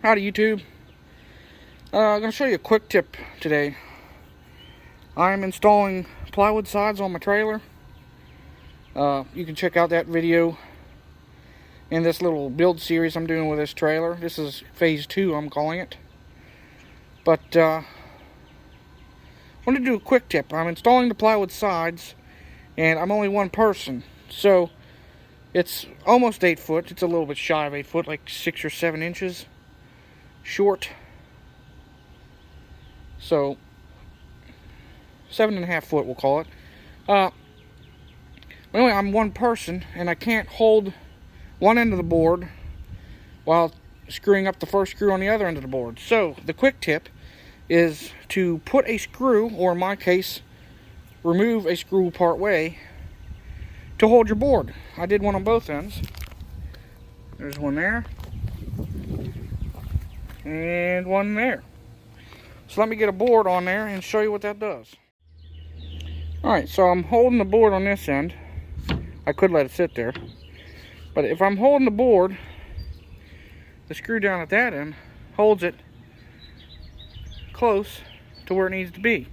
Howdy YouTube. I'm going to show you a quick tip today. I'm installing plywood sides on my trailer. You can check out that video in this little build series I'm doing with this trailer. This is phase 2, I'm calling it. But I want to do a quick tip. I'm installing the plywood sides and I'm only one person. So it's almost 8 foot. It's a little bit shy of 8 foot, like 6 or 7 inches short. So 7.5 foot, we'll call it. Anyway, I'm one person and I can't hold one end of the board while screwing up the first screw on the other end of the board. So the quick tip is to put a screw, or in my case, remove a screw part way to hold your board. I did one on both ends. There's one there and one there. So let me get a board on there and show you what that does. Alright, so I'm holding the board on this end. I could let it sit there, but if I'm holding the board, the screw down at that end holds it close to where it needs to be.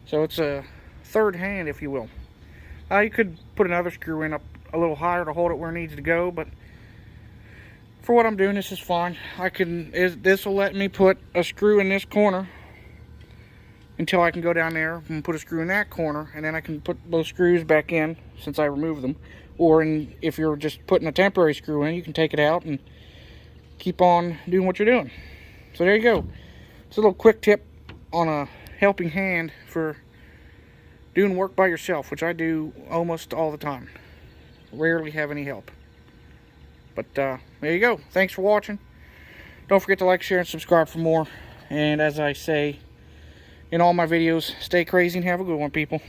So it's a third hand, if you will. You could put another screw in up a little higher to hold it where it needs to go, but for what I'm doing, this is fine. This will let me put a screw in this corner until I can go down there and put a screw in that corner, and then I can put those screws back in since I removed them. Or if you're just putting a temporary screw in, you can take it out and keep on doing what you're doing. So there you go. It's a little quick tip on a helping hand for doing work by yourself, which I do almost all the time. Rarely have any help. But there you go. Thanks for watching. Don't forget to like, share, and subscribe for more. And as I say in all my videos, stay crazy and have a good one, people.